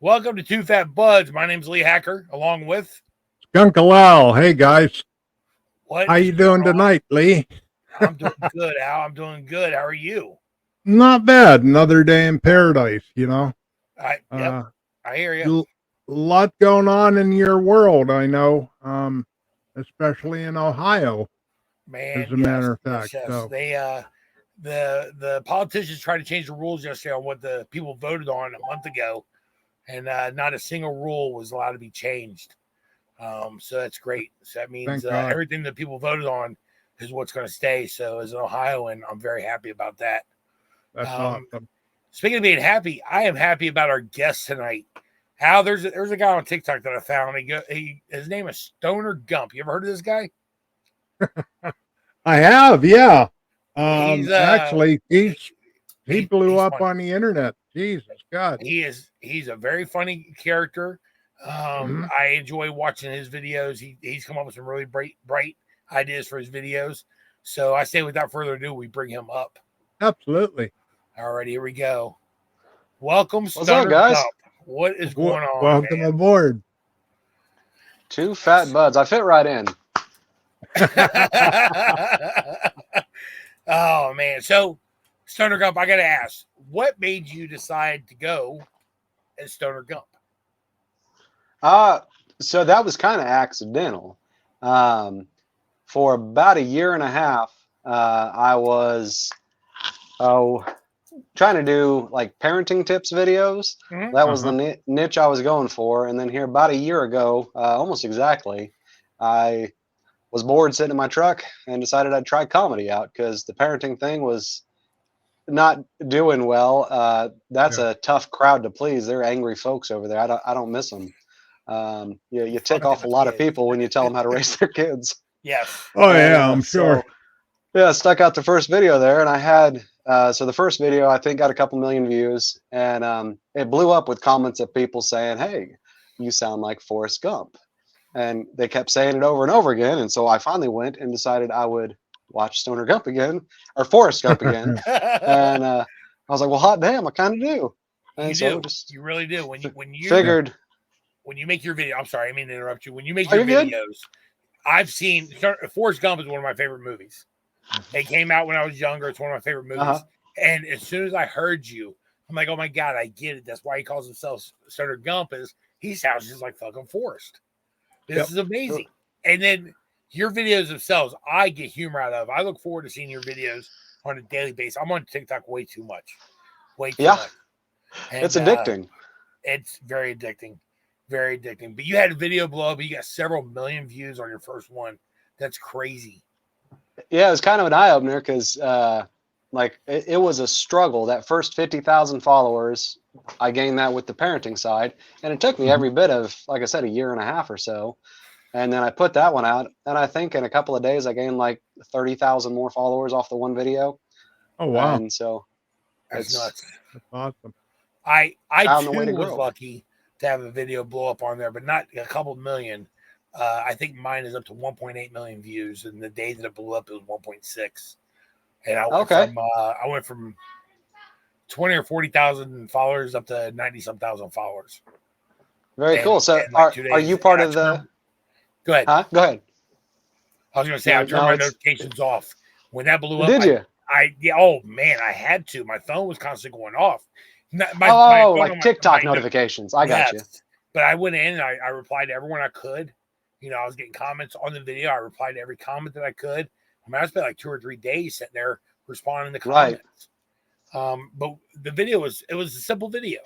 Welcome to Two Fat Buds. My name's Lee Hacker, along with Gunkalal. Hey guys, what how is you going doing on? tonight, Lee? I'm doing good, Al. I'm doing good. How are you? Not bad. Another day in paradise. Yep, I hear you. A lot going on in your world. I know, especially in Ohio, as Man, a yes, matter of yes, fact. yes. So The politicians tried to change the rules yesterday on what the people voted on a month ago, and not a single rule was allowed to be changed. So that's great. So that means thank God. everything that people voted on is what's going to stay. So as an Ohioan, I'm very happy about that. That's Um, awesome. Speaking of being happy, I am happy about our guest tonight. Hal, there's a guy on TikTok that I found. His name is Stoner Gump. You ever heard of this guy? I have, yeah. He's Actually, he blew he's up funny. on the internet. Jesus God. He's a very funny character. Hmm. I enjoy watching his videos. He's come up with some really bright ideas for his videos. So I say without further ado, we bring him up. Absolutely. All right, here we go. Welcome, What's up, Stoner guys? Gump. What is going on, Welcome man? aboard. Two fat buds. I fit right in. Oh man. So Stoner Gump, I gotta ask, what made you decide to go as Stoner Gump? So that was kind of accidental. For about a year and a half, I was trying to do like parenting tips videos. Mm-hmm. That was the niche I was going for. And then here, about a year ago, almost exactly, I was bored sitting in my truck and decided I'd try comedy out because the parenting thing was not doing well. That's a tough crowd to please. They're angry folks over there. I don't miss them. You tick off a lot of people when you tell them how to raise their kids. Yes. Oh And, yeah, I'm sure. I stuck out the first video there, and I had so the first video I think got a couple million views, and it blew up with comments of people saying, "Hey, you sound like Forrest Gump," and they kept saying it over and over again. And so I finally went and decided I would watch Stoner Gump again or Forrest Gump again, and I was like, "Well, hot damn, I kind of do." And You so do. just You really do. figured. When you make your video, I'm sorry, I mean to interrupt you. When you make Are your you good? videos, I've seen Forrest Gump is one of my favorite movies. It came out when I was younger. It's one of my favorite movies. Uh-huh. And as soon as I heard you, I'm like, oh my God, I get it. That's why he calls himself Stoner Gump, is he sounds just like fucking Forrest. This is amazing. And then your videos themselves, I get humor out of. I look forward to seeing your videos on a daily basis. I'm on TikTok way too much. Way too much. And, it's addicting. It's very addicting. Very addicting. But you had a video blow up. You got several million views on your first one. That's crazy. Yeah, it was kind of an eye opener because, it was a struggle. That first 50,000 followers, I gained that with the parenting side, and it took me every bit of, like I said, a year and a half or so. And then I put that one out, and I think in a couple of days I gained like 30,000 more followers off the one video. Oh wow, and so That's nuts. that's awesome. I found the way too to was grow. lucky to have a video blow up on there, but not a couple million. I think mine is up to 1.8 million views, and the day that it blew up, it was 1.6. And I went from 20 or 40,000 followers up to 90-some thousand followers. Very cool. So like are you part of the? Go ahead. Huh? Go ahead. I was going to say I turned my notifications off when that blew up. Did you? Oh man, I had to. My phone was constantly going off. Like TikTok notifications. I got you. But I went in and I replied to everyone I could. I was getting comments on the video. I replied to every comment that I could. I mean, I spent like 2 or 3 days sitting there responding to comments. Right. But the video was a simple video.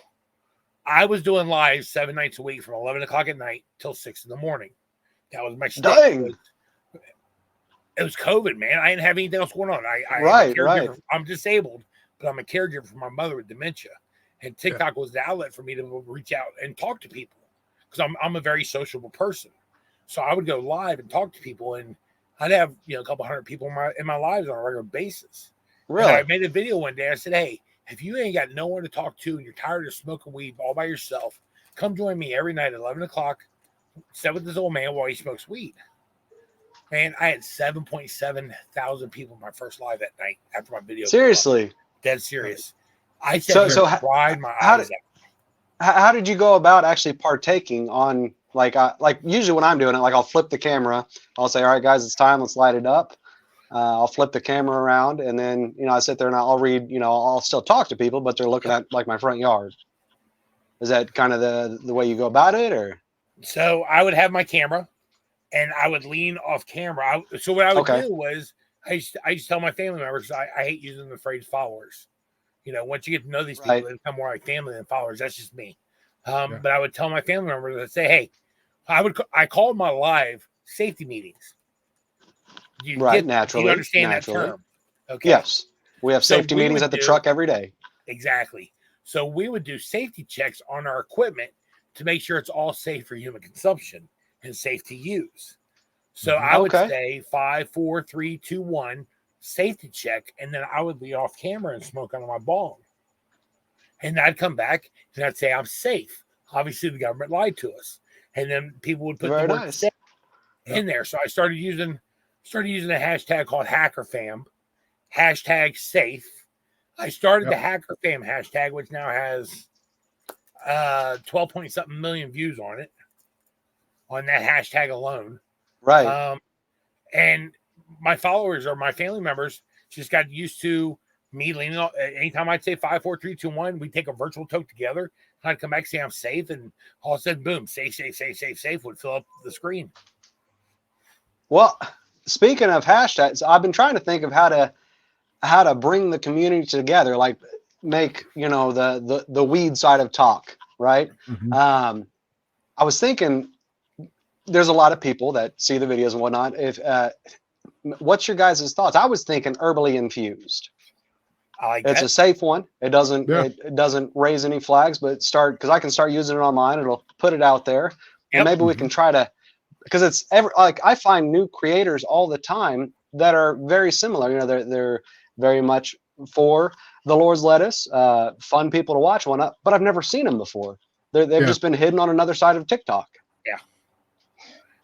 I was doing live 7 nights a week from 11 o'clock at night till 6 in the morning. That was my stick. Dang. It was COVID, man. I didn't have anything else going on. Right. I'm disabled, but I'm a caregiver for my mother with dementia. And TikTok was the outlet for me to reach out and talk to people because I'm a very sociable person. So I would go live and talk to people, and I'd have a couple hundred people in my lives on a regular basis. Really? And I made a video one day. I said, hey, if you ain't got no one to talk to and you're tired of smoking weed all by yourself, come join me every night at 11 o'clock. Sit with this old man while he smokes weed. Man, I had 7.7 thousand people in my first live that night after my video. Seriously? Dead serious. I said, cried my eyes out. how did you go about actually partaking on like usually when I'm doing it, like I'll flip the camera, I'll say, all right, guys, it's time, let's light it up. I'll flip the camera around, and then I sit there and I'll read. I'll still talk to people, but they're looking at like my front yard. Is that kind of the way you go about it, or? So I would have my camera, and I would lean off camera. So what I would do was I used to tell my family members, I hate using the phrase followers. Once you get to know these people, they become more like family than followers. That's just me. But I would tell my family members, I'd say, hey, I called my live safety meetings. Naturally. Do you understand that term? Okay. Yes. We have safety meetings at the truck every day. Exactly. So we would do safety checks on our equipment to make sure it's all safe for human consumption and safe to use. So I would say 5, 4, 3, 2, 1 safety check, and then I would lead off camera and smoke on my bong. And I'd come back and I'd say I'm safe. Obviously, the government lied to us, and then people would put the word safe in there. So I started using a hashtag called HackerFam, hashtag safe. I started the HackerFam hashtag, which now has 12 point something million views on it, on that hashtag alone. Right. And my followers or my family members just got used to me leaning on. Anytime I'd say 5, 4, 3, 2, 1, we'd take a virtual toke together. I'd come back, say I'm safe, and all of a sudden, boom, safe would fill up the screen. Well, speaking of hashtags, I've been trying to think of how to bring the community together, like make the weed side of talk, right? Mm-hmm. I was thinking there's a lot of people that see the videos and whatnot. If what's your guys' thoughts? I was thinking herbally infused. It's a safe one. It doesn't raise any flags, but because I can start using it online. It'll put it out there, and maybe we can try to, because it's like I find new creators all the time that are very similar. They're very much for the Lord's lettuce, fun people to watch, whatnot. But I've never seen them before. They've just been hidden on another side of TikTok. Yeah.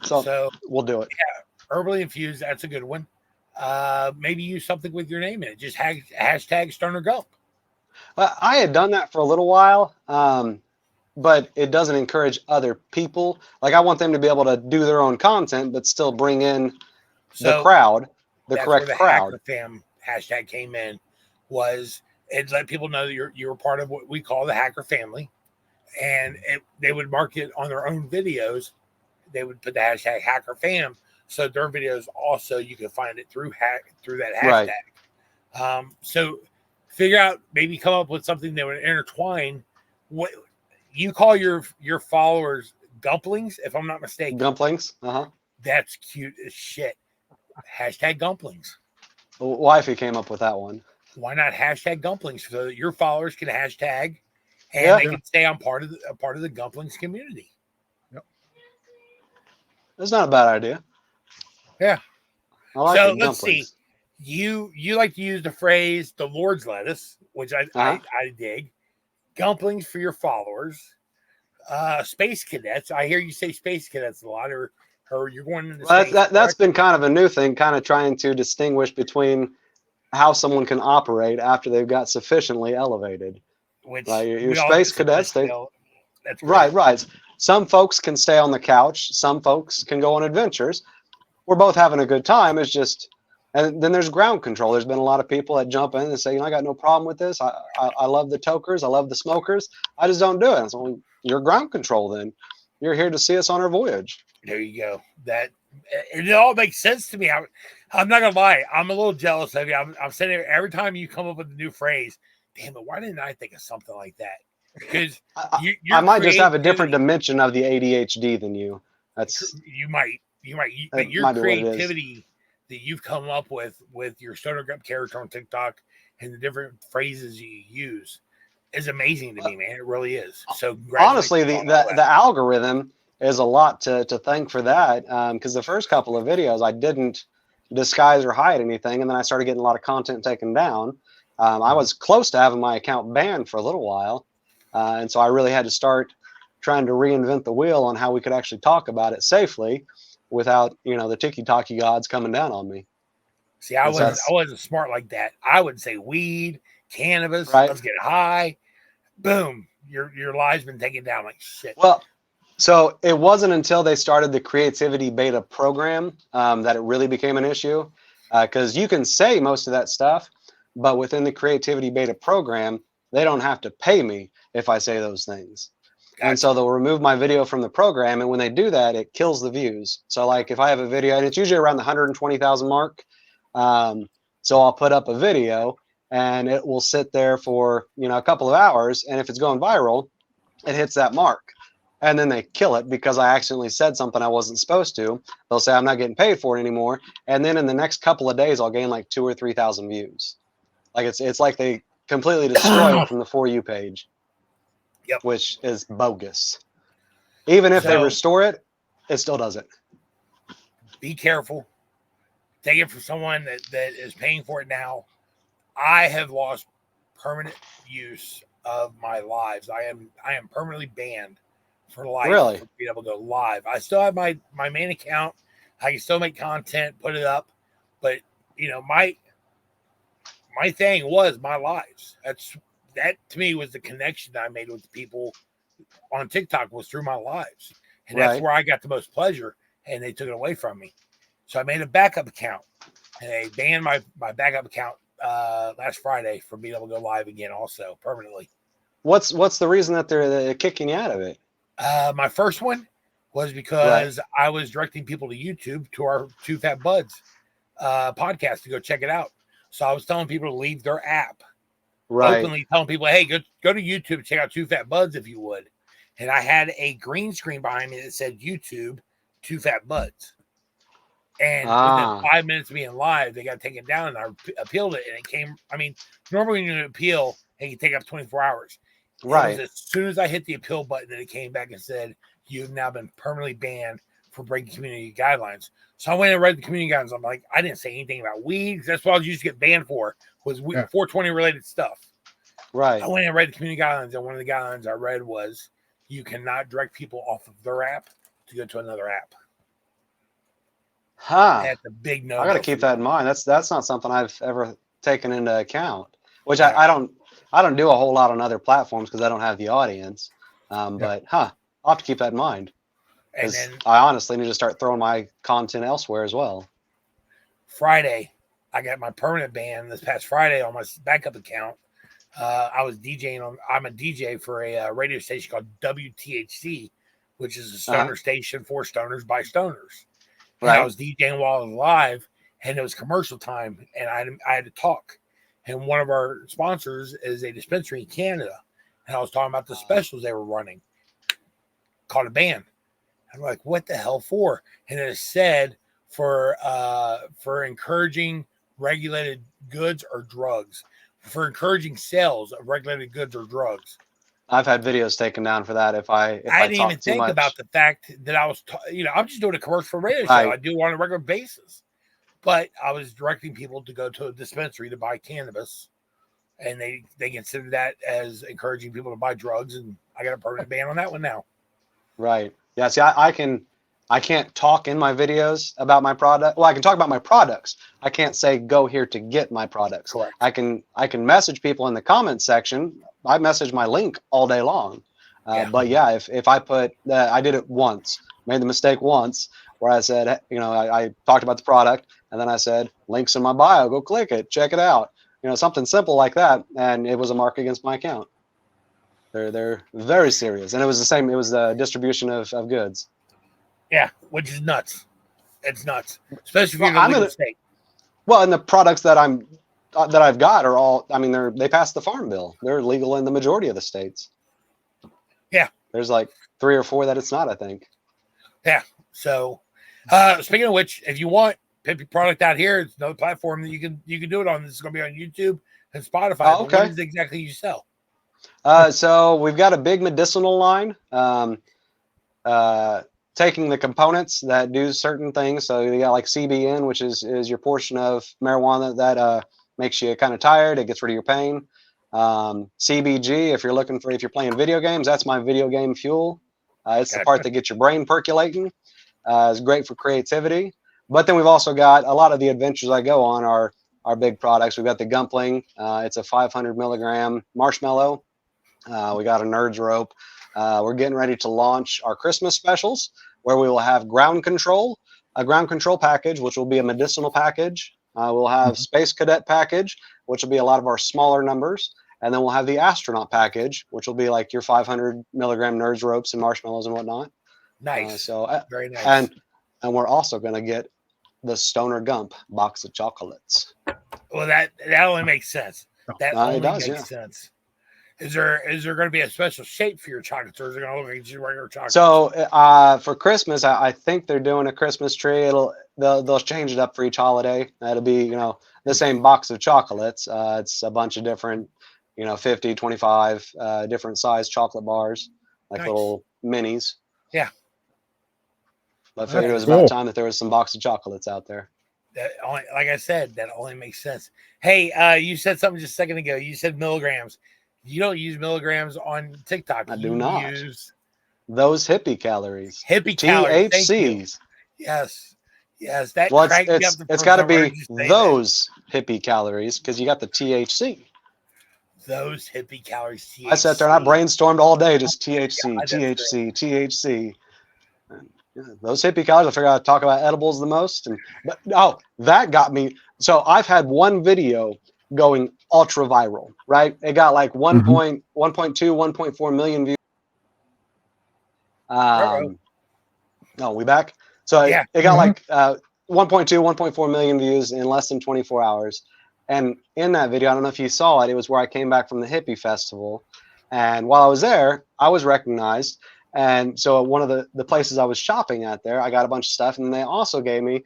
So we'll do it. Yeah, herbally infused. That's a good one. Maybe use something with your name in it. Just hashtag Stoner Gump. I had done that for a little while, but it doesn't encourage other people. Like I want them to be able to do their own content, but still bring in the crowd, the correct crowd. The Fam hashtag came in was it let people know that you're part of what we call the hacker family, and they would mark it on their own videos. They would put the hashtag hacker fam, so their videos also you can find it through that hashtag. Right. So figure out, maybe come up with something that would intertwine. What you call your followers Gumplings, if I'm not mistaken. Gumplings. That's cute as shit. Hashtag Gumplings. Wifey came up with that one. Why not hashtag Gumplings, so that your followers can hashtag and they can stay on part of the Gumplings community. Yep. That's not a bad idea. Yeah. I like so let's see. You like to use the phrase the Lord's lettuce, which I dig. Gumplings for your followers. Space cadets. I hear you say space cadets a lot, or you're going into space. That's been kind of a new thing, kind of trying to distinguish between how someone can operate after they've got sufficiently elevated. Which like your space cadets, that's right. Some folks can stay on the couch. Some folks can go on adventures. We're both having a good time. It's just, and then there's ground control. There's been a lot of people that jump in and say, I got no problem with this. I love the tokers. I love the smokers. I just don't do it. So you're ground control then. You're here to see us on our voyage. There you go. It all makes sense to me. I'm not gonna lie. I'm a little jealous of you. I'm sitting there every time you come up with a new phrase. Damn it! Why didn't I think of something like that? Because I might just have a different dimension of the ADHD than you. You might. But your creativity that you've come up with your Stoner Gump character on TikTok and the different phrases you use is amazing to me, man. It really is. So honestly, the algorithm is a lot to thank for that. Because the first couple of videos I didn't disguise or hide anything, and then I started getting a lot of content taken down. I was close to having my account banned for a little while, and so I really had to start trying to reinvent the wheel on how we could actually talk about it safely without the tiki-taki gods coming down on me. See, I wasn't smart like that. I would say weed, cannabis, let's get high. Boom. your live's been taken down. Like shit. Well, so it wasn't until they started the creativity beta program that it really became an issue, because you can say most of that stuff, but within the creativity beta program, they don't have to pay me if I say those things. Gotcha. And so they'll remove my video from the program, and when they do that, it kills the views. So like if I have a video, and it's usually around the 120,000 mark, so I'll put up a video, and it will sit there for a couple of hours, and if it's going viral, it hits that mark. And then they kill it because I accidentally said something I wasn't supposed to. They'll say I'm not getting paid for it anymore, and then in the next couple of days, I'll gain like 2,000 or 3,000 views. Like it's like they completely destroy it from the For You page. Yep. Which is bogus. Even if they restore it, it still does it. Be careful. Take it from someone that is paying for it now. I have lost permanent use of my lives. I am permanently banned for life. Really? For being able to go live. I still have my main account. I can still make content, put it up, but my thing was my lives. That to me was the connection that I made with the people on TikTok was through my lives, and that's where I got the most pleasure. And they took it away from me, so I made a backup account, and they banned my backup account last Friday from being able to go live again, also permanently. What's the reason that they're kicking you out of it? My first one was because I was directing people to YouTube to our Two Fat Buds podcast to go check it out. So I was telling people to leave their app. Openly telling people, hey, go to YouTube and check out Two Fat Buds if you would. And I had a green screen behind me that said YouTube Two Fat Buds. And within 5 minutes of being live, they got taken down, and I appealed it, and it came. I mean, normally when you appeal, it can take up 24 hours. Right. As soon as I hit the appeal button, then it came back and said, you've now been permanently banned for breaking community guidelines. So I went and read the community guidelines. I'm like, I didn't say anything about weed. That's what I was used to get banned for, was 420 related stuff. Right. I went and read the community guidelines, and one of the guidelines I read was you cannot direct people off of their app to go to another app. That's a big no. I got to keep that in mind. That's not something I've ever taken into account. Which I don't do a whole lot on other platforms because I don't have the audience. But I'll have to keep that in mind. And then I honestly need to start throwing my content elsewhere as well. Friday, I got my permanent ban this past Friday on my backup account. I was DJing I'm a DJ for a radio station called WTHC, which is a stoner station for stoners by stoners. And I was DJing while I was live, and it was commercial time, and I had to talk. And one of our sponsors is a dispensary in Canada, and I was talking about the specials they were running. Caught a ban. I'm like, what the hell for? And it said for encouraging regulated goods or drugs, for encouraging sales of regulated goods or drugs. I've had videos taken down for that. If I didn't even think about the fact that I was, I'm just doing a commercial radio show. I do on a regular basis, but I was directing people to go to a dispensary to buy cannabis, and they consider that as encouraging people to buy drugs, and I got a permanent ban on that one now. Right. Yeah. See, I can't talk in my videos about my product. Well, I can talk about my products. I can't say go here to get my products. Correct. I can message people in the comment section. I message my link all day long. But yeah, if I put I did it once, made the mistake once where I said, I talked about the product, and then I said links in my bio, go click it, check it out. Something simple like that, and it was a mark against my account. They're very serious, and it was the same. It was the distribution of goods. Yeah, which is nuts. It's nuts, especially if you're in a legal state. Well, and the products that I've got are all. I mean, they passed the farm bill. They're legal in the majority of the states. Yeah, there's like 3 or 4 that it's not, I think. Yeah. So, speaking of which, if you want pimp your product out here, it's another platform that you can do it on. This is going to be on YouTube and Spotify. Oh, okay. What is it exactly you sell? So we've got a big medicinal line. Taking the components that do certain things. So you got like CBN, which is your portion of marijuana that makes you kind of tired. It gets rid of your pain. CBG, if you're playing video games, that's my video game fuel. It's the part that gets your brain percolating. It's great for creativity. But then we've also got a lot of the adventures I go on are big products. We've got the Gumpling. It's a 500 milligram marshmallow. We got a Nerds rope. We're getting ready to launch our Christmas specials, where we will have ground control, a ground control package, which will be a medicinal package. We'll have Space Cadet package, which will be a lot of our smaller numbers. And then we'll have the astronaut package, which will be like your 500 milligram Nerds ropes and marshmallows and whatnot. Nice. Very nice. And we're also going to get the Stoner Gump box of chocolates. Well, that only makes sense. That only does, makes sense. Is there going to be a special shape for your chocolates, or is it going to look like just regular chocolates? So for Christmas, I think they're doing a Christmas tree. They'll change it up for each holiday. That'll be the same box of chocolates. It's a bunch of different 50, 25 different size chocolate bars, like little minis. Yeah. But I figured it was about time that there was some box of chocolates out there. Like I said, that only makes sense. Hey, you said something just a second ago. You said milligrams. You don't use milligrams on TikTok. I do not. Use those hippie calories. THCs. THCs. Yes. That well, it's got to be those hippie calories because you got the THC. Those hippie calories. THC. I sat there and I brainstormed all day, just THC. Those hippie calories. I figured I'd talk about edibles the most, that got me. So I've had one video going ultra viral, right? It got like 1.2, 1.4 million views. We back? So it got like 1.2, 1.4 million views in less than 24 hours. And in that video, I don't know if you saw it, it was where I came back from the hippie festival. And while I was there, I was recognized. And so one of the places I was shopping at there, I got a bunch of stuff, and they also gave me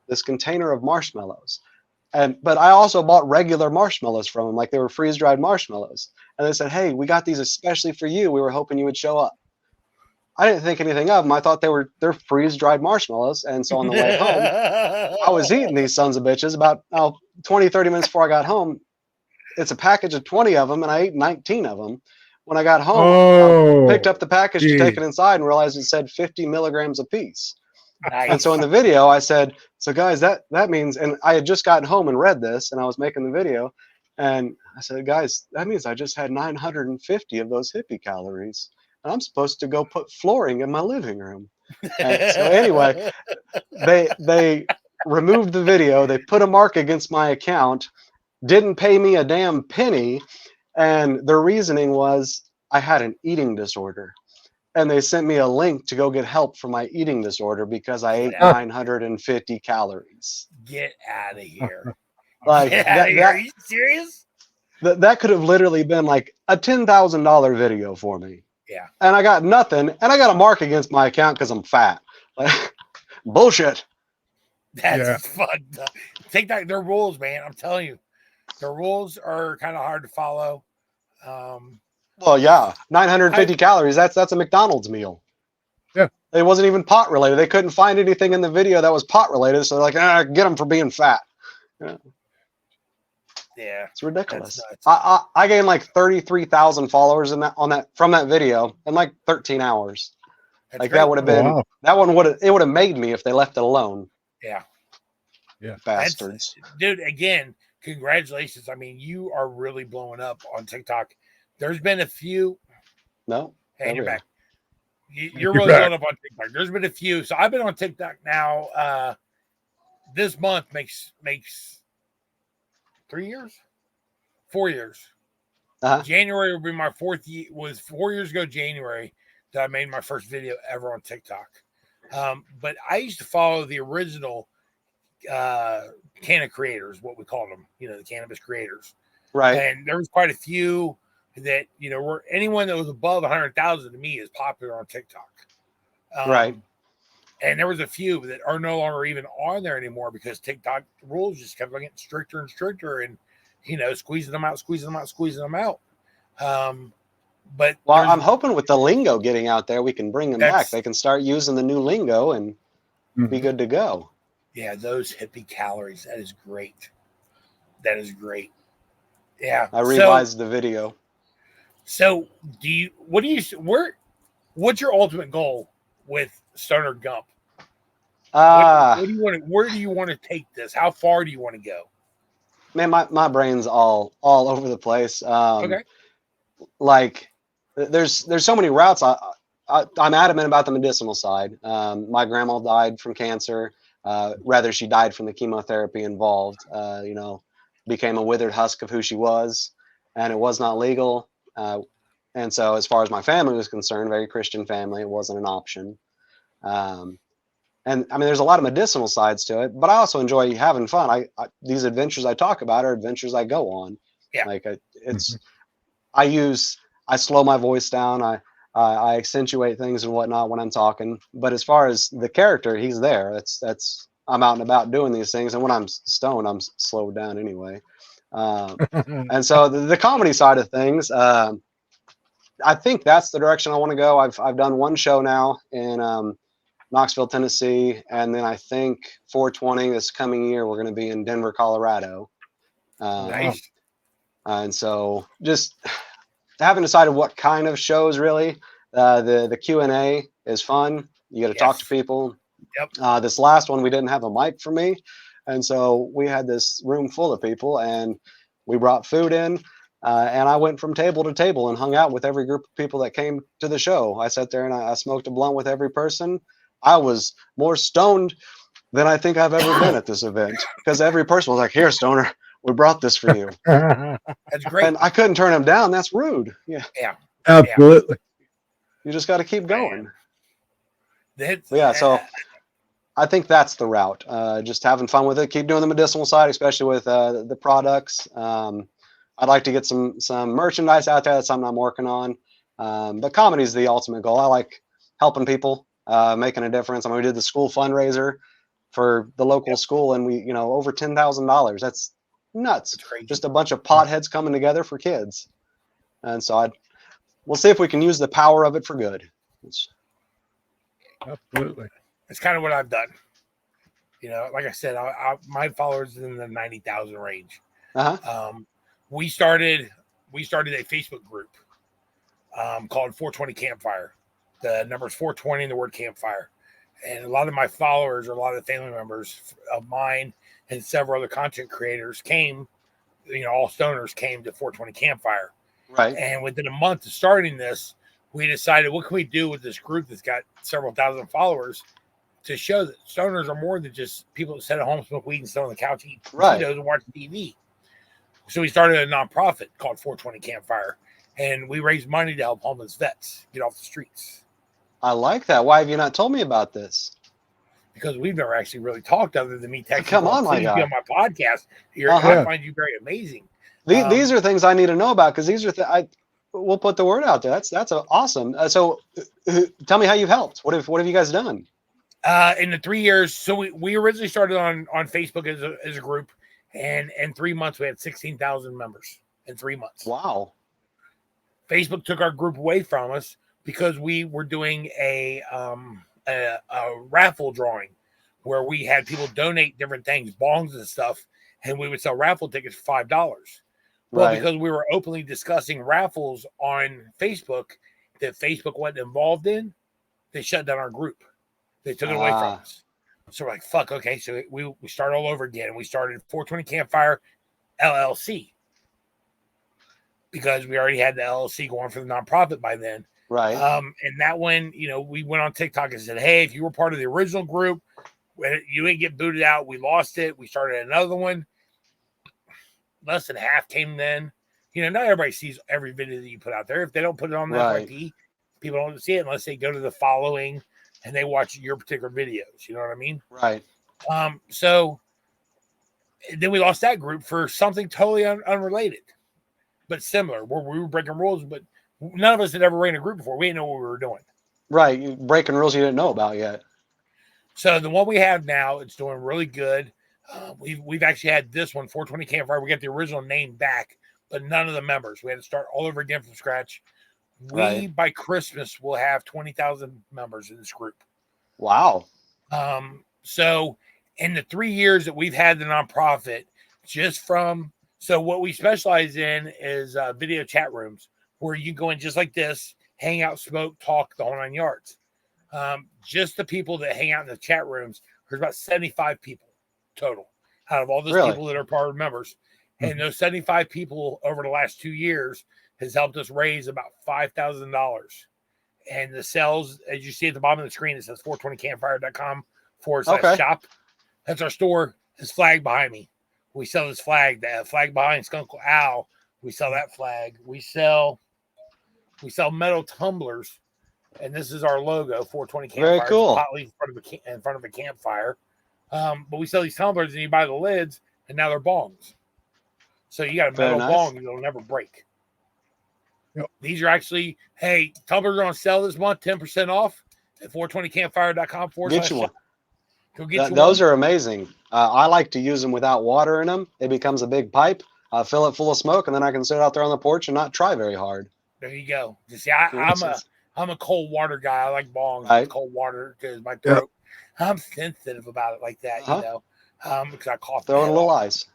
this container of marshmallows. But I also bought regular marshmallows from them, like they were freeze-dried marshmallows. And they said, "Hey, we got these especially for you. We were hoping you would show up." I didn't think anything of them. I thought they're freeze-dried marshmallows. And so on the way home, I was eating these sons of bitches about 20, 30 minutes before I got home. It's a package of 20 of them, and I ate 19 of them. When I got home, I picked up the package to take it inside and realized it said 50 milligrams a piece. Nice. And so in the video, I said, "So guys, that means," and I had just gotten home and read this, and I was making the video, and I said, "Guys, that means I just had 950 of those hippie calories, and I'm supposed to go put flooring in my living room." And so anyway, they removed the video, they put a mark against my account, didn't pay me a damn penny. And their reasoning was I had an eating disorder. And they sent me a link to go get help for my eating disorder because I ate 950 calories. Get out of here. Like, are you serious? That could have literally been like a $10,000 video for me. Yeah. And I got nothing. And I got a mark against my account because I'm fat. Like, bullshit. That's fucked up. TikTok, their rules, man. I'm telling you. The rules are kind of hard to follow. Well, yeah, 950 calories. That's a McDonald's meal. Yeah, it wasn't even pot related. They couldn't find anything in the video that was pot related, so they're like, get them for being fat. Yeah, it's ridiculous. I gained like 33,000 followers from that video in like 13 hours. That's like great. That would have been that one would have made me if they left it alone. Yeah, bastards, dude. Again. Congratulations. I mean, you are really blowing up on TikTok. There's been a few. No. Hey, you're back. You're really blowing up on TikTok. There's been a few. So I've been on TikTok now. This month makes 3 years? 4 years. January will be my fourth year. Was 4 years ago, January, that I made my first video ever on TikTok. But I used to follow the original canna creators, what we call them, the cannabis creators, right? And there was quite a few that were anyone that was above 100,000 to me is popular on TikTok, right? And there was a few that are no longer even on there anymore because TikTok rules just kept getting stricter and stricter, and squeezing them out. But I'm hoping with the lingo getting out there, we can bring them back. They can start using the new lingo and be good to go. Yeah, those hippie calories. That is great. Yeah. I revised the video. So what's your ultimate goal with Stoner Gump? What do you want where do you want to take this? How far do you want to go? Man, my brain's all over the place. Okay. Like there's so many routes. I'm adamant about the medicinal side. My grandma died from cancer. Rather, she died from the chemotherapy involved. Became a withered husk of who she was, and it was not legal. And so, as far as my family was concerned, very Christian family, it wasn't an option. And I mean, there's a lot of medicinal sides to it, but I also enjoy having fun. These adventures I talk about are adventures I go on. Yeah. Like I slow my voice down. I accentuate things and whatnot when I'm talking. But as far as the character, he's there. That's I'm out and about doing these things. And when I'm stoned, I'm slowed down anyway. And so the comedy side of things, I think that's the direction I want to go. I've done one show now in Knoxville, Tennessee, and then I think 420 this coming year we're going to be in Denver, Colorado. Nice. And so just haven't decided what kind of shows really. The Q&A is fun. You got to talk to people. Yep. This last one we didn't have a mic for me, and so we had this room full of people, and we brought food in. And I went from table to table and hung out with every group of people that came to the show. I sat there and I smoked a blunt with every person. I was more stoned than I think I've ever been at this event, because every person was like, "Here, stoner, we brought this for you." That's great. And I couldn't turn them down. That's rude. Yeah. Absolutely. You just got to keep going. Yeah. So I think that's the route. Just having fun with it. Keep doing the medicinal side, especially with the products. I'd like to get some merchandise out there. That's something I'm working on. But comedy is the ultimate goal. I like helping people, making a difference. I mean, we did the school fundraiser for the local school, and we, over $10,000. That's nuts. That's crazy. Just a bunch of potheads coming together for kids. And so we'll see if we can use the power of it for good. Absolutely. It's kind of what I've done. Like I said, my followers in the 90,000 range. We started a Facebook group called 420 Campfire. The number is 420 and the word campfire. And a lot of my followers, or a lot of the family members of mine and several other content creators came, all stoners came to 420 Campfire. Right. And within a month of starting this, we decided, what can we do with this group that's got several thousand followers to show that stoners are more than just people that sit at home, smoke weed, and sit on the couch, eat potatoes, and watch TV. So we started a nonprofit called 420 Campfire, and we raised money to help homeless vets get off the streets. I like that. Why have you not told me about this? Because we've never actually really talked, other than me texting. Come on, my guy. Be on my podcast here. I find you very amazing. These are things I need to know about, because these are we'll put the word out there. That's awesome. So tell me how you've helped. What have you guys done? In the 3 years, so we originally started on Facebook as a group, and in 3 months we had 16,000 members in 3 months. Wow. Facebook took our group away from us because we were doing a raffle drawing where we had people donate different things, bongs and stuff, and we would sell raffle tickets for $5. Well, because we were openly discussing raffles on Facebook that Facebook wasn't involved in, they shut down our group. They took it away from us. So we're like, fuck, okay. So we start all over again. And we started 420 Campfire LLC, because we already had the LLC going for the nonprofit by then. Right. And that one, we went on TikTok and said, hey, if you were part of the original group, you didn't get booted out. We lost it. We started another one. Less than half came then. Not everybody sees every video that you put out there. If they don't put it on the FYP, people don't see it unless they go to the following and they watch your particular videos. You know what I mean? Right. So then we lost that group for something totally unrelated, but similar, where we were breaking rules, but none of us had ever ran a group before. We didn't know what we were doing. Right. You breaking rules you didn't know about yet. So the one we have now, it's doing really good. We've actually had this one, 420 Campfire. We got the original name back, but none of the members. We had to start all over again from scratch. By Christmas, will have 20,000 members in this group. Wow. So in the 3 years that we've had the nonprofit, so what we specialize in is video chat rooms where you go in just like this, hang out, smoke, talk, the whole 9 yards. Just the people that hang out in the chat rooms, there's about 75 people total out of all those people that are part of members. And those 75 people over the last 2 years has helped us raise about $5,000. And the sales, as you see at the bottom of the screen, it says 420campfire.com/shop. That's our store. This flag behind me. We sell this flag. That flag behind Skunk Al. We sell that flag. We sell metal tumblers, and this is our logo. 420 campfire. Very cool. Pot leaf in front of a campfire. But we sell these tumblers, and you buy the lids, and now they're bongs. So you got a metal bong that'll never break. Yep. These are actually, hey, tumblers are on sale this month, 10% off at 420campfire.com. Get you one. Go get you those one. are amazing. I like to use them without water in them. It becomes a big pipe. Fill it full of smoke, and then I can sit out there on the porch and not try very hard. There you go. You see, I'm a cold water guy. I like bongs with cold water because my throat. I'm sensitive about it like that, you know, because I cough. Throw in a little ice.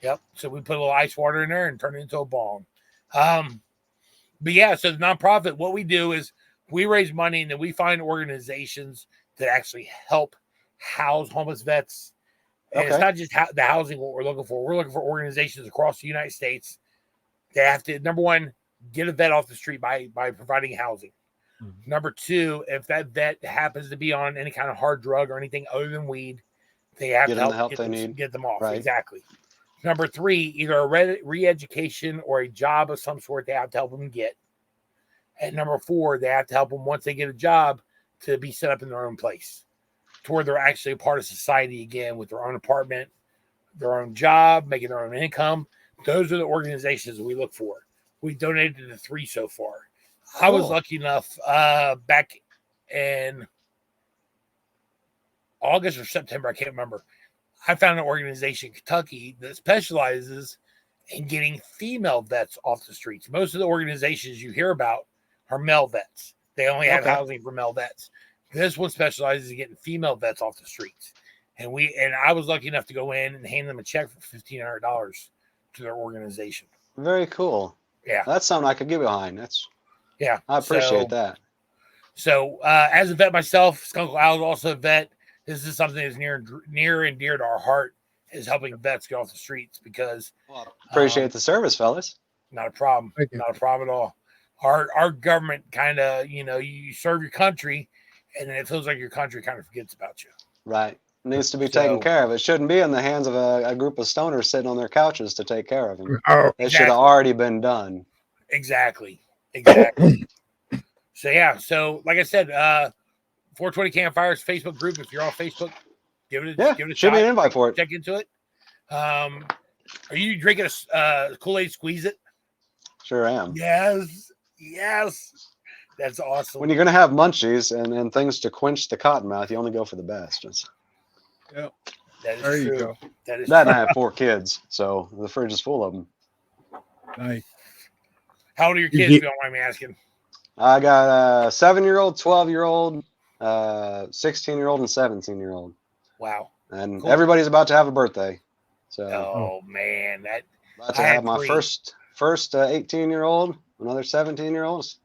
Yep. So we put a little ice water in there and turn it into a bong. But yeah, so the nonprofit, what we do is we raise money and then we find organizations that actually help house homeless vets. And it's not just the housing what we're looking for. We're looking for organizations across the United States that have to, number one, get a vet off the street by providing housing. Mm-hmm. Number two, if that vet happens to be on any kind of hard drug or anything other than weed, they have to help get them off. Right. Exactly. Number three, either a re-education or a job of some sort they have to help them get. And number four, they have to help them once they get a job to be set up in their own place, to where they're actually a part of society again with their own apartment, their own job, making their own income. Those are the organizations we look for. We donated to 3 so far. I was lucky enough back in August or September, I can't remember. I found an organization in Kentucky that specializes in getting female vets off the streets. Most of the organizations you hear about are male vets. They only have housing for male vets. This one specializes in getting female vets off the streets. And I was lucky enough to go in and hand them a check for $1,500 to their organization. Very cool. Yeah. That's something I could get behind. I appreciate that. So as a vet myself, Skunk Al is also a vet. This is something that's near and dear to our heart, is helping vets get off the streets because appreciate the service, fellas. Not a problem. Not a problem at all. Our government kind of, you serve your country and then it feels like your country kind of forgets about you. Right. It needs to be taken care of. It shouldn't be in the hands of a group of stoners sitting on their couches to take care of them. It should have already been done. Exactly. So like I said, 420 Campfire's Facebook group. If you're on Facebook, give it a should shot. Be an invite for it. Check into it. Are you drinking a Kool-Aid Squeeze It? Sure am. Yes. That's awesome. When you're going to have munchies and things to quench the cottonmouth, you only go for the best. Yep. That is there true. You go. That is that true. And I have 4 kids, so the fridge is full of them. Nice. How old are your kids, if you don't mind me asking? I got a 7-year-old, 12-year-old, 16-year-old, and 17-year-old. Wow. And everybody's about to have a birthday. So man, about to have my first 18-year-old, another 17-year-old. It's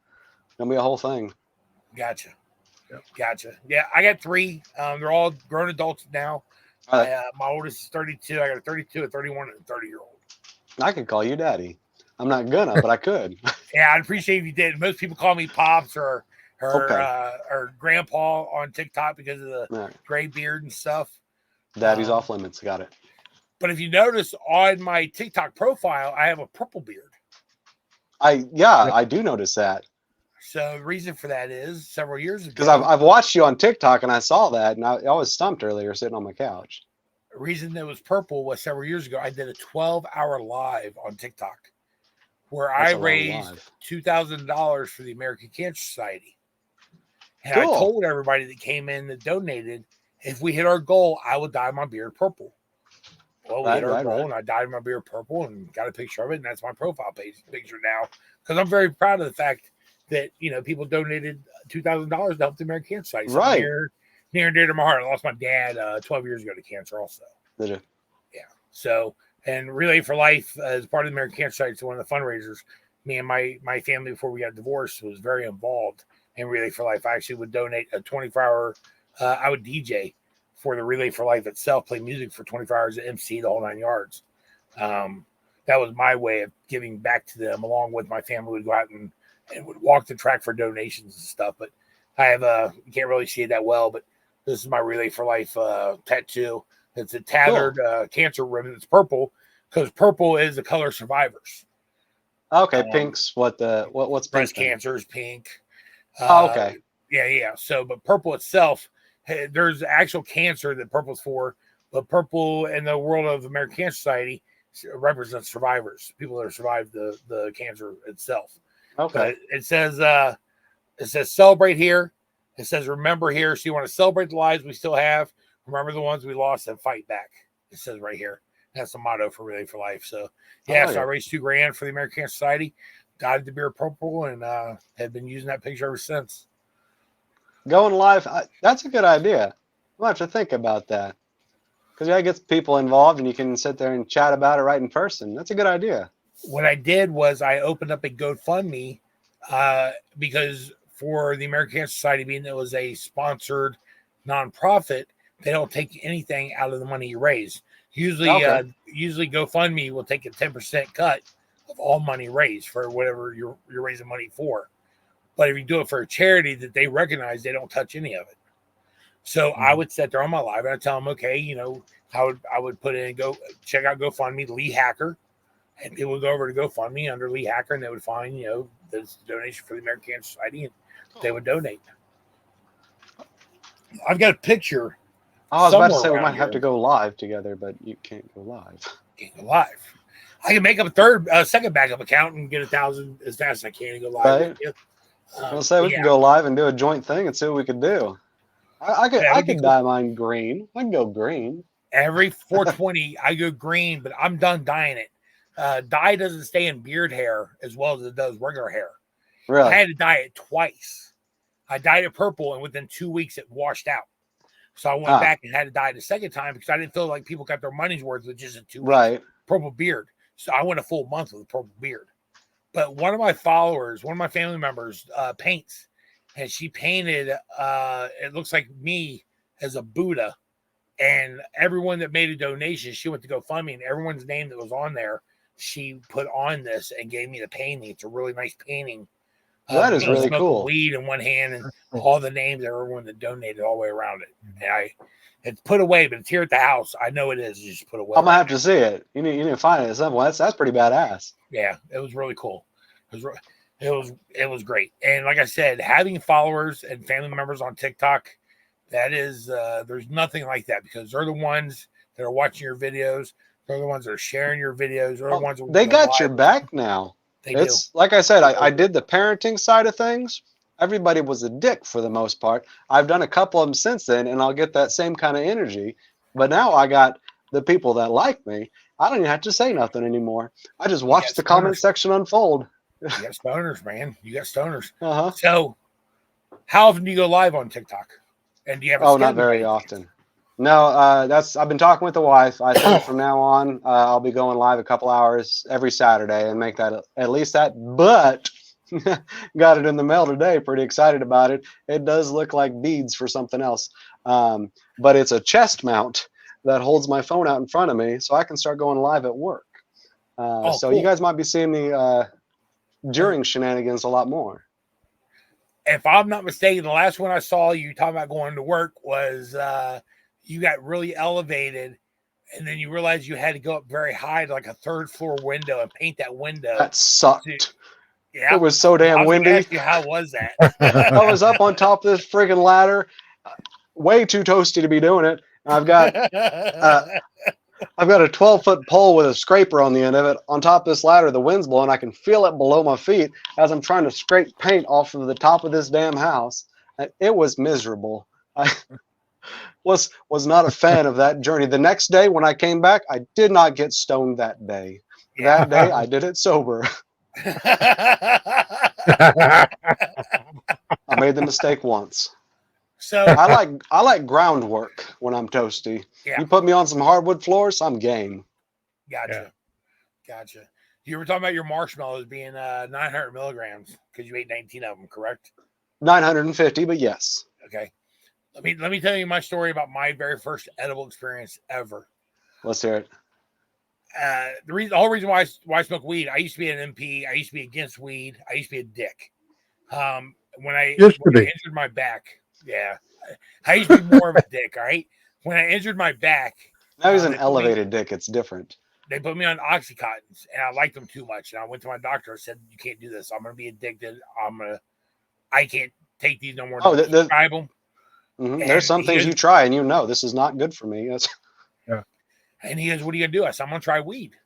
gonna be a whole thing. Gotcha. Yeah, I got 3. They're all grown adults now. My oldest is 32. I got a 32, a 31, and a 30-year-old. I could call you daddy. I'm not gonna, but I could. Yeah, I'd appreciate if you did. Most people call me Pops or Grandpa on TikTok because of the gray beard and stuff. Daddy's off limits. Got it. But if you notice on my TikTok profile, I have a purple beard. I do notice that. So the reason for that is several years ago. Because I've watched you on TikTok and I saw that, and I was stumped earlier sitting on my couch. The reason it was purple was several years ago. I did a 12-hour live on TikTok where I raised $2,000 for the American Cancer Society. And I told everybody that came in that donated, if we hit our goal, I would dye my beard purple. Well, we hit our goal, and I dyed my beard purple and got a picture of it, and that's my profile picture now. Because I'm very proud of the fact that, people donated $2,000 to help the American Cancer Society. So near and dear to my heart. I lost my dad 12 years ago to cancer also. Did you? Yeah. So, and Relay for Life, as part of the American Cancer Society, so one of the fundraisers, me and my family before we got divorced was very involved in Relay for Life. I actually would donate a 24-hour, I would DJ for the Relay for Life itself, play music for 24 hours at MC, the whole 9 yards. That that was my way of giving back to them. Along with my family, would go out and would walk the track for donations and stuff. But I have you can't really see it that well, but this is my Relay for Life tattoo. It's a tattered cancer ribbon. It's purple because purple is the color survivors. Okay, pink's what's breast pink cancer is pink. Okay. Yeah. So, but purple itself, there's actual cancer that purple's for, but purple in the world of American Cancer Society represents survivors, people that have survived the cancer itself. Okay. But it says celebrate here. It says remember here. So you want to celebrate the lives we still have, remember the ones we lost, and fight back. It says right here. That's the motto for Relay for Life. So yeah, I raised $2,000 for the American Cancer Society, dyed the beer purple, and have been using that picture ever since. Going live, that's a good idea. I'll have to think about that. Because it gets people involved and you can sit there and chat about it right in person. That's a good idea. What I did was I opened up a GoFundMe because for the American Cancer Society, being that it was a sponsored nonprofit, they don't take anything out of the money you raise. Usually GoFundMe will take a 10% cut of all money raised for whatever you're raising money for. But if you do it for a charity that they recognize, they don't touch any of it. So I would sit there on my live and I'd tell them, okay, I would put in, go check out GoFundMe, Lee Hacker, and people would go over to GoFundMe under Lee Hacker and they would find, this donation for the American Cancer Society, and they would donate. I've got a picture. I was about to say we might have to go live together, but you can't go live. Can't go live. I can make up a second backup account and get 1,000 as fast as I can and go live. Right. I'll say we could go live and do a joint thing and see what we could do. I could dye mine green. I can go green. Every 420, I go green, but I'm done dyeing it. Dye doesn't stay in beard hair as well as it does regular hair. Really? I had to dye it twice. I dyed it purple, and within 2 weeks, it washed out. So I went back and had to dye it a second time because I didn't feel like people got their money's worth with just a 2 week purple beard. So I went a full month with a purple beard. But one of my followers, one of my family members, paints, and she painted, it looks like me as a Buddha. And everyone that made a donation, she went to GoFundMe, and everyone's name that was on there, she put on this and gave me the painting. It's a really nice painting. That is really cool. Weed in one hand and all the names of everyone that donated all the way around it. And it's put away, but it's here at the house. I know it is. You just put away. I'm gonna have to see it. You need to find it at some point. That's pretty badass. Yeah, it was really cool. It was great. And like I said, having followers and family members on TikTok, that is there's nothing like that because they're the ones that are watching your videos. They're the ones that are sharing your videos. They're the ones they got your back now. It's like I said, I did the parenting side of things. Everybody was a dick for the most part. I've done a couple of them since then, and I'll get that same kind of energy. But now I got the people that like me. I don't even have to say nothing anymore. I just watch the comment section unfold. You got stoners, man. You got stoners. Uh-huh. So how often do you go live on TikTok? And do you have not very often. No, I've been talking with the wife. I think from now on, I'll be going live a couple hours every Saturday and make that at least that. But got it in the mail today. Pretty excited about it. It does look like beads for something else. But it's a chest mount that holds my phone out in front of me so I can start going live at work. So cool. You guys might be seeing me during shenanigans a lot more. If I'm not mistaken, the last one I saw you talking about going to work was you got really elevated and then you realized you had to go up very high to like a third floor window and paint that window. That sucked. Yeah, it was so damn windy. Ask you, how was that? I was up on top of this friggin' ladder, way too toasty to be doing it. I've got a 12-foot pole with a scraper on the end of it. On top of this ladder, the wind's blowing. I can feel it below my feet as I'm trying to scrape paint off of the top of this damn house. It was miserable. I was not a fan of that journey. The next day when I came back, I did not get stoned that day. Yeah. That day, I did it sober. I made the mistake once. So I like groundwork when I'm toasty. Yeah. You put me on some hardwood floors, I'm game. Gotcha. You were talking about your marshmallows being 900 milligrams because you ate 19 of them, correct? 950, but yes. Okay. Let me tell you my story about my very first edible experience ever. Let's hear it. the whole reason why I smoke weed, I used to be an MP. I used to be against weed. I used to be a dick. When I injured my back, yeah, I used to be more of a dick. All right, when I injured my back, now he's an elevated dick. It's different. They put me on Oxycontins, and I liked them too much. And I went to my doctor. I said, "You can't do this. I'm gonna be addicted. I can't take these no more." Oh, prescribe them. Mm-hmm. There's some things you try, and this is not good for me. Yeah. And he goes, "What are you gonna do?" I said, "I'm gonna try weed.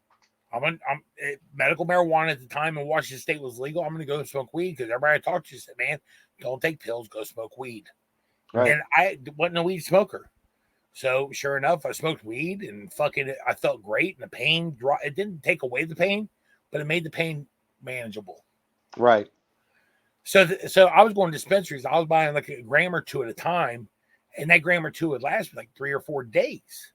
Medical marijuana at the time in Washington State was legal. I'm gonna go smoke weed because everybody I talked to said, man, don't take pills. Go smoke weed." Right. And I wasn't a weed smoker. So sure enough, I smoked weed and I felt great. And the pain, it didn't take away the pain, but it made the pain manageable. Right. So I was going to dispensaries. I was buying like a gram or two at a time. And that gram or two would last me like 3 or 4 days.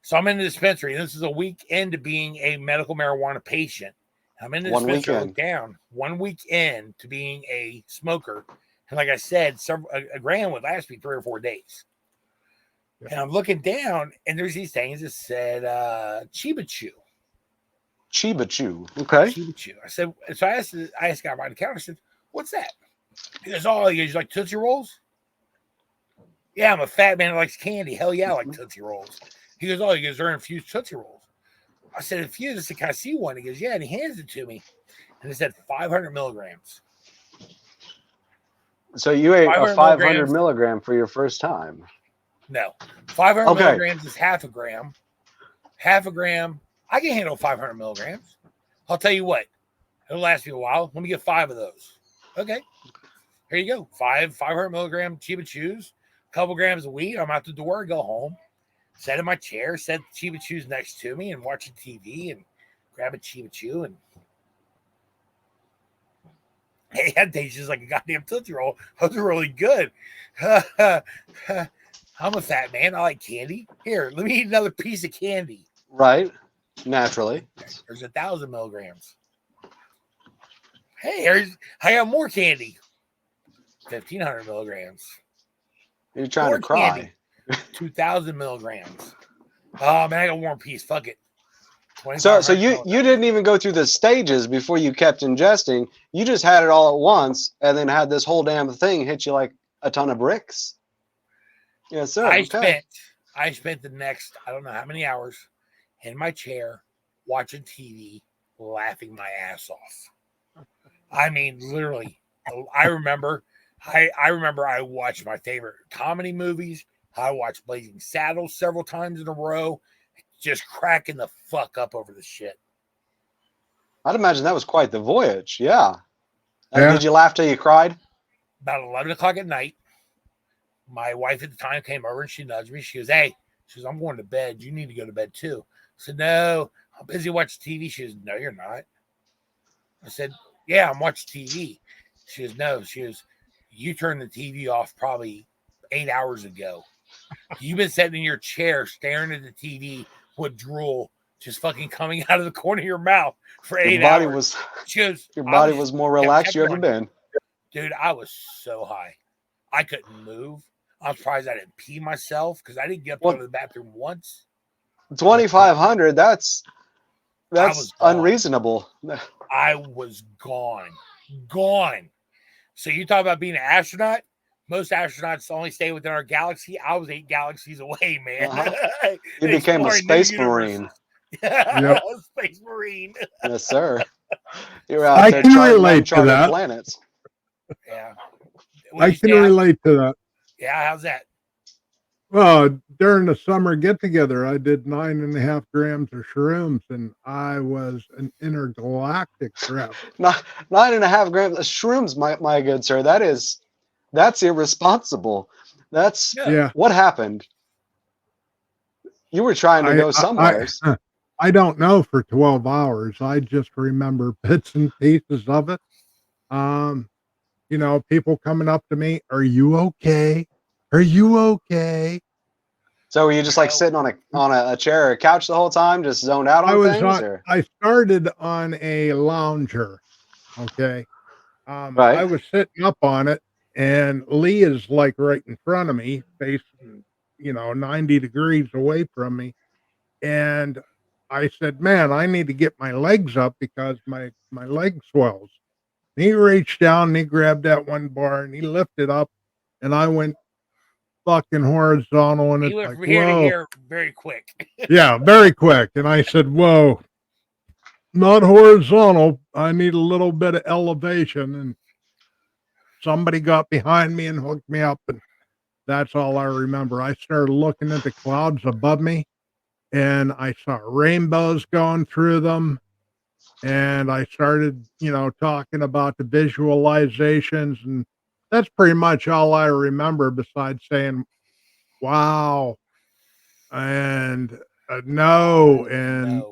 So I'm in the dispensary. And this is a week into being a medical marijuana patient. I'm in the dispensary. I look down 1 week in to being a smoker. And like I said, a gram would last me 3 or 4 days. And I'm looking down, and there's these things that said Chiba Chew. Chiba Chew. Okay. Chiba Chew. I said, so I asked the guy behind the counter, I said, what's that? He goes, oh, you like Tootsie Rolls? Yeah, I'm a fat man that likes candy. Hell yeah, I like Tootsie Rolls. He goes, oh, they're infused Tootsie Rolls. I said, infused? I said, can I see one? He goes, yeah, and he hands it to me. And it said 500 milligrams. So you ate a 500 milligram for your first time? No. 500 milligrams is half a gram. Half a gram. I can handle 500 milligrams. I'll tell you what. It'll last me a while. Let me get 5 of those. Okay. Here you go. 500 milligram Chiba Chews. A couple grams of weed. I'm out the door. Go home. Sit in my chair. Set Chiba Chews next to me and watching TV and grab a Chiba Chew. And hey, that tastes just like a goddamn Tootsie Roll. Those are really good. I'm a fat man. I like candy. Here, let me eat another piece of candy. Right. Naturally. There's 1,000 milligrams. Hey, I got more candy. 1,500 milligrams. You're trying to cry. 2,000 milligrams. Oh, man, I got one more piece. Fuck it. So you didn't even go through the stages before you kept ingesting. You just had it all at once and then had this whole damn thing hit you like a ton of bricks. Yes, sir. I spent the next, I don't know how many hours in my chair watching TV, laughing my ass off. I mean, literally, I remember I watched my favorite comedy movies. I watched Blazing Saddles several times in a row, just cracking the fuck up over the shit. I'd imagine that was quite the voyage. Yeah. Did you laugh till you cried? About 11 o'clock at night. My wife at the time came over and she nudged me. She goes, hey, I'm going to bed. You need to go to bed too. I said, no, I'm busy watching TV. She goes, no, you're not. I said, yeah, I'm watching TV. She goes, no. She goes, you turned the TV off probably 8 hours ago. You've been sitting in your chair staring at the TV with drool just fucking coming out of the corner of your mouth for 8 hours. Your body was more relaxed you ever been. Dude, I was so high. I couldn't move. I'm surprised I didn't pee myself because I didn't get up to go to the bathroom once. 2,500, that's unreasonable. I was gone. So you talk about being an astronaut? Most astronauts only stay within our galaxy. I was 8 galaxies away, man. You became a space marine. Yep. Space marine. Yes, sir. You're out there charting planets. Yeah. I can relate to that. Yeah, how's that? Well, during the summer get-together, I did 9.5 grams of shrooms, and I was an intergalactic trip. 9.5 grams of shrooms, my good sir. That's irresponsible. What happened? You were trying to go somewhere. I don't know for 12 hours. I just remember bits and pieces of it. People coming up to me, are you okay? Are you okay? So were you just like sitting on a chair or a couch the whole time, just zoned out on things? I started on a lounger. Okay. Right. I was sitting up on it, and Lee is like right in front of me, facing, 90 degrees away from me. And I said, man, I need to get my legs up because my leg swells. And he reached down and he grabbed that one bar and he lifted up and I went fucking horizontal and He it's went like, from here to whoa. here very quick. Yeah, very quick. And I said, whoa, not horizontal. I need a little bit of elevation. And somebody got behind me and hooked me up. And that's all I remember. I started looking at the clouds above me and I saw rainbows going through them. And I started, talking about the visualizations. And that's pretty much all I remember besides saying, wow, and no, and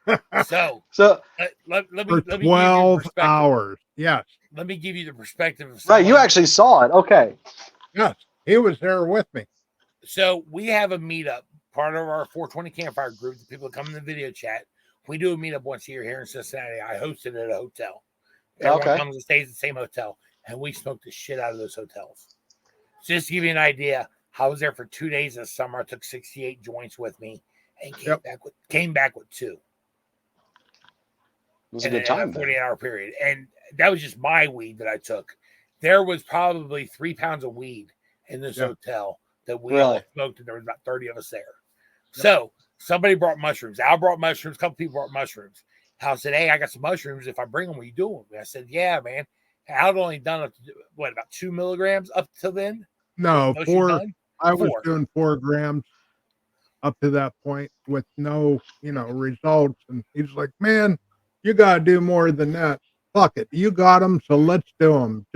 No. So So for let me give you 12 perspective. hours. Yes. Let me give you the perspective of right, you someone. actually saw it. Okay. Yes. He was there with me. So we have a meetup, part of our 420 campfire group. The people that come in the video chat. We do a meetup once a year here in Cincinnati. I host it at a hotel. Everyone Okay. comes and stays at the same hotel, and we smoke the shit out of those hotels. So just to give you an idea, I was there for 2 days this summer. I took 68 joints with me and came back with 2. It was a in good a time then. 48-hour period. And that was just my weed that I took. There was probably 3 pounds of weed in this hotel that we all smoked, and there was about 30 of us there. So somebody brought mushrooms. Al brought mushrooms. A couple people brought mushrooms. Al said, hey, I got some mushrooms. If I bring them, will you do them? And I said, yeah, man. Al had only done about 2 milligrams up till then? No, Most you've 4. done? I was 4. doing 4 grams up to that point with no, results. And he's like, man, you got to do more than that. Fuck it. You got them. So let's do them.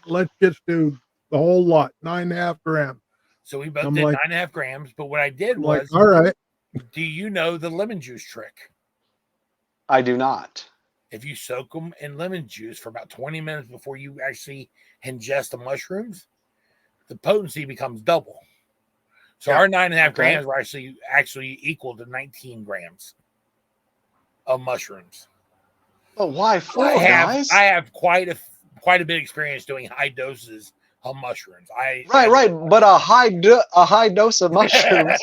Let's just do the whole lot, 9.5 grams. So we both I'm did like, 9.5 grams. But what I did I'm like, was, all right. do you know the lemon juice trick? I do not. If you soak them in lemon juice for about 20 minutes before you actually ingest the mushrooms, the potency becomes double. So our 9.5 grams were actually equal to 19 grams of mushrooms. But why 4, guys? I have quite a bit of experience doing high doses of mushrooms. Right. But a high dose of mushrooms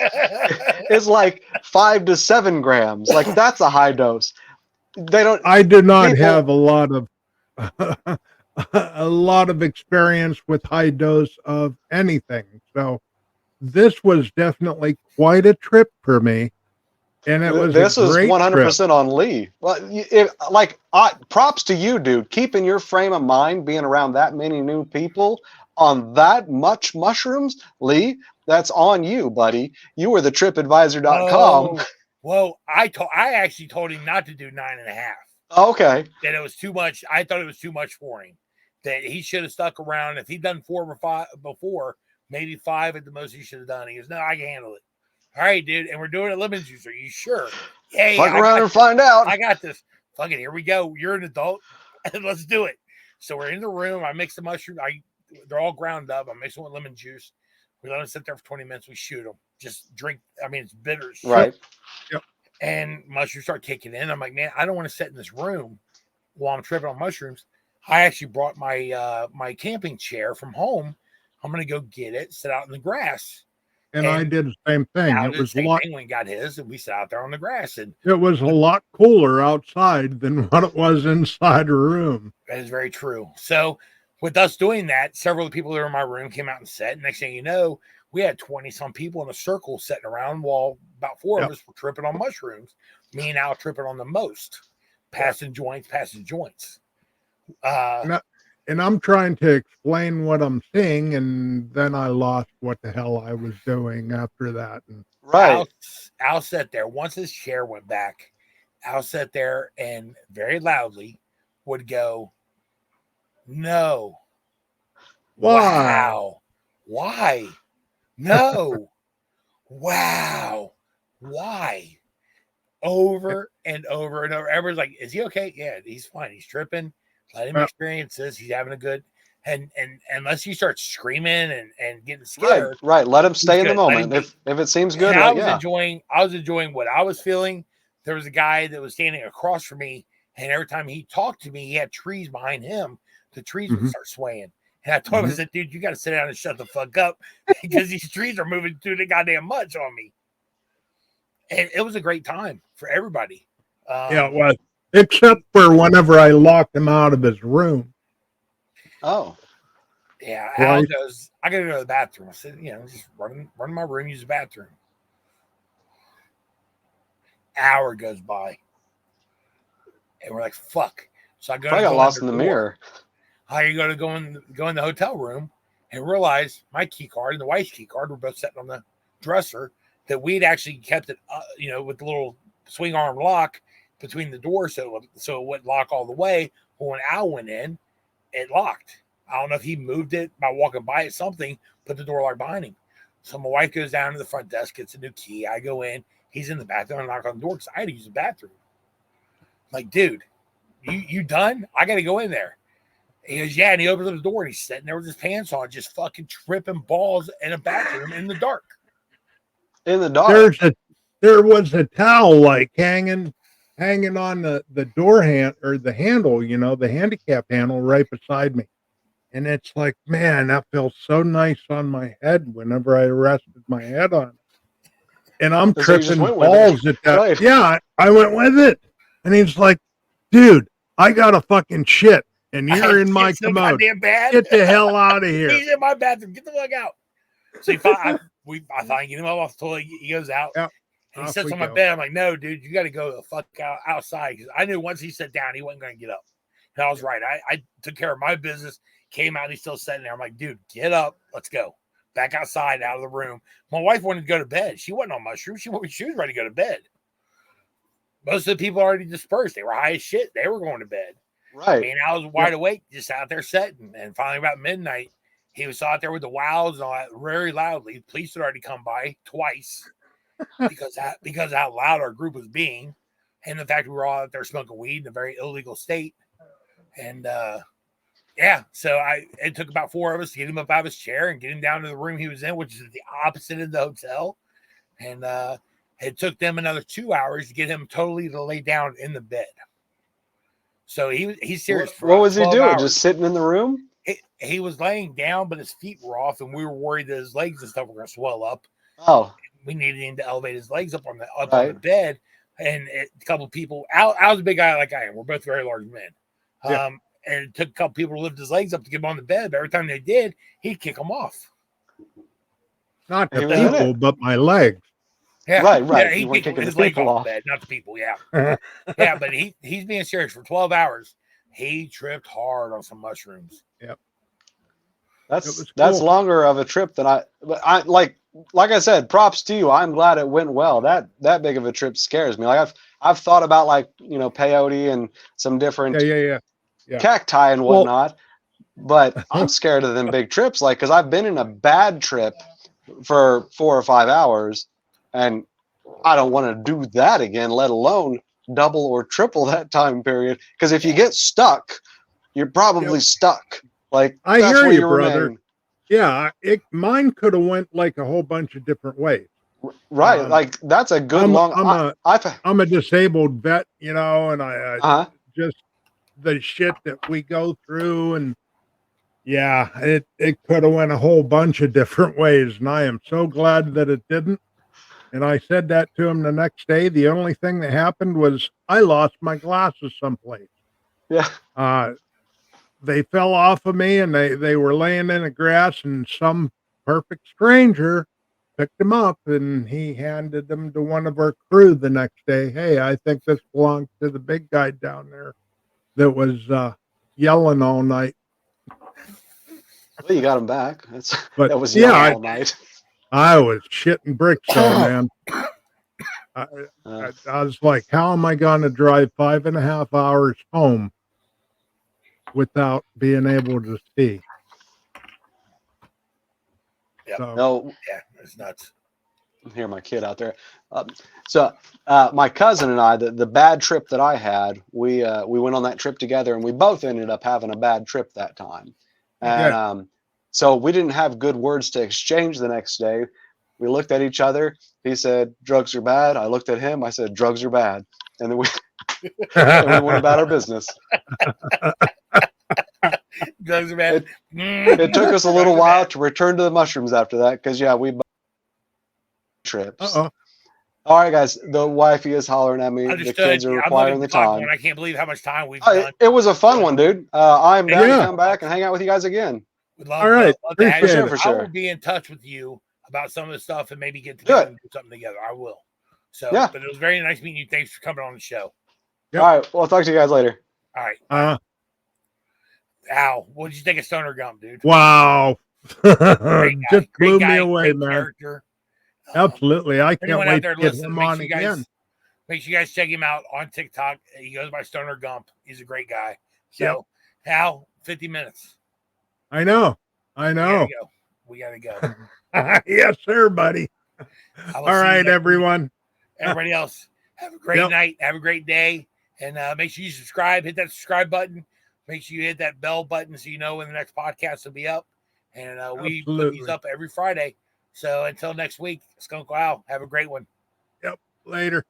is like 5 to 7 grams. Like that's a high dose. I do not have a lot of a lot of experience with high dose of anything. So this was definitely quite a trip for me. And it was This a is great trip. 100% on Lee. Well, props to you, dude. Keeping your frame of mind, being around that many new people on that much mushrooms, Lee. That's on you, buddy. You were the TripAdvisor.com. Whoa! I actually told him not to do 9.5. Okay. That it was too much. I thought it was too much for him. That he should have stuck around. If he'd done 4 or 5 before, maybe 5 at the most he should have done. He goes, no, I can handle it. All right, dude. And we're doing it lemon juice. Are you sure? Hey, fuck around and find out. I got this. Fucking here we go. You're an adult. And let's do it. So we're in the room. I mix the mushroom. They're all ground up. I mix them with lemon juice. We let them sit there for 20 minutes. We shoot them. Just drink. I mean, it's bitter. Right. Yep. And mushrooms start kicking in. I'm like, man, I don't want to sit in this room while I'm tripping on mushrooms. I actually brought my my camping chair from home. I'm gonna go get it, sit out in the grass. And I did the same thing. It was a lot. Penguin got his, and we sat out there on the grass. And it was a lot cooler outside than what it was inside a room. That is very true. So, with us doing that, several of the people that were in my room came out and sat. Next thing you know, we had 20-some people in a circle sitting around while about 4 of us were tripping on mushrooms. Me and Al tripping on the most, passing joints. And I'm trying to explain what I'm seeing, and then I lost what the hell I was doing after that. And right. Al sat there. Once his chair went back, Al sat there and very loudly would go, no. Wow. Why? No. Wow. Why? Over and over and over. Everyone's like, is he okay? Yeah, he's fine. He's tripping. Let him experience this. He's having a good and unless you start screaming and getting scared. Right. Let him stay in the moment. If it seems good, I was enjoying what I was feeling. There was a guy that was standing across from me, and every time he talked to me, he had trees behind him. The trees would start swaying. And I told him, I said, dude, you got to sit down and shut the fuck up because these trees are moving too goddamn much on me. and it was a great time for everybody. Yeah, it was. Except for whenever I locked him out of his room. Oh. Yeah, Right. Al goes, I gotta go to the bathroom. I said, just run my room, use the bathroom. Hour goes by. And we're like, fuck. So I go Probably to got go lost in in the the door. mirror. I go to go in the hotel room and realize my key card and the wife's key card were both sitting on the dresser, that we'd actually kept it, with the little swing arm lock between the doors so it wouldn't lock all the way. But when Al went in, it locked. I don't know if he moved it by walking by it, something, put the door lock behind him. So my wife goes down to the front desk, gets a new key. I go in, he's in the bathroom, I knock on the door because I had to use the bathroom. I'm like, dude, you done? I got to go in there. He goes, yeah, and he opens up the door and he's sitting there with his pants on, just fucking tripping balls in a bathroom in the dark. In the dark. There was a towel like hanging on the door hand or the handle, the handicap handle right beside me. And it's like, man, that feels so nice on my head whenever I rested my head on it. And I'm So you just tripping went with balls it. at that. Right. Yeah, I went with it. And he's like, dude, I got a fucking shit. And you're in my so commode. Goddamn bad. Get the hell out of here. He's in my bathroom. Get the fuck out. So I finally get him up off the toilet. He goes out. Yep. And he sits on my bed. I'm like, no, dude, you got to go the fuck outside. Because I knew once he sat down, he wasn't going to get up. And I was right. I took care of my business, came out, he's still sitting there. I'm like, dude, get up. Let's go. Back outside, out of the room. My wife wanted to go to bed. She wasn't on mushrooms. She was ready to go to bed. Most of the people already dispersed. They were high as shit. They were going to bed. Right. Me and I was wide awake, just out there sitting. And finally, about midnight, he was out there with the wows and all that very loudly. Police had already come by twice because how loud our group was being, and the fact we were all out there smoking weed in a very illegal state. And so it took about 4 of us to get him up out of his chair and get him down to the room he was in, which is the opposite of the hotel. And it took them another 2 hours to get him totally to lay down in the bed. So he's serious. What was he doing? Hours. Just sitting in the room? He was laying down, but his feet were off, and we were worried that his legs and stuff were going to swell up. Oh. We needed him to elevate his legs up on the bed. And a couple of people, Al's a big guy like I am. We're both very large men. Yeah. And it took a couple people to lift his legs up to get him on the bed. But every time they did, he'd kick them off. Not the people, but my legs. Yeah, right. Yeah, he kicked his legs off the bed, not the people. Yeah, yeah. But he's being serious for 12 hours. He tripped hard on some mushrooms. Yep. That's longer of a trip than I like I said, props to you. I'm glad it went well. That big of a trip scares me. Like I've thought about peyote and some different cacti and whatnot, but I'm scared of them big trips. Like, cause I've been in a bad trip for 4 or 5 hours and I don't want to do that again, let alone double or triple that time period. Cause if you get stuck, you're probably stuck. Like, I that's hear where you, you brother. remain. Yeah, mine could have went like a whole bunch of different ways. Right, like that's a good I'm a disabled vet, and I just the shit that we go through, and it could have went a whole bunch of different ways, and I am so glad that it didn't. And I said that to him the next day. The only thing that happened was I lost my glasses someplace. Yeah. They fell off of me and they were laying in the grass and some perfect stranger picked them up and he handed them to one of our crew the next day. Hey, I think this belongs to the big guy down there that was yelling all night. Well, you got him back. That was yelling all night. I was shitting bricks though, man. I was like, how am I going to drive 5.5 hours home without being able to see? Yeah. So, yeah, it's nuts. I hear my kid out there. My cousin and I, the bad trip that I had, we went on that trip together, and we both ended up having a bad trip that time. And so we didn't have good words to exchange the next day. We looked at each other. He said, "Drugs are bad." I looked at him. I said, "Drugs are bad." And then we went about our business. Drugs are bad. It took us a little while to return to the mushrooms after that, because we trips. All right, guys. The wifey is hollering at me. Understood. The kids are I'm requiring looking the at the clock time. going, I can't believe how much time we've done. It was a fun one, dude. I'm down Yeah. to come back and hang out with you guys again. Would love, All right. love to have Appreciate you. it. For I sure. will be in touch with you about some of the stuff and maybe get Do together it. and do something together. I will. So, Yeah. but it was very nice meeting you. Thanks for coming on the show. Yep. All right. Well, I'll talk to you guys later. All right. Bye. Uh, Al, what did you think of Stoner Gump, dude? wow. Great guy. Just blew Great guy, me away, great man. character. Absolutely. I can't Anyone out wait there to get listening, him make on sure you again. guys make sure you guys check him out on TikTok. He goes by Stoner Gump. He's a great guy. So, Al, 50 minutes. I know. We gotta go. Yes, sir, buddy. All right, everyone. Everybody else, have a great night. Have a great day. And make sure you subscribe. Hit that subscribe button. Make sure you hit that bell button so you know when the next podcast will be up. And we put these up every Friday. So until next week, Skunk Al, have a great one. Yep. Later.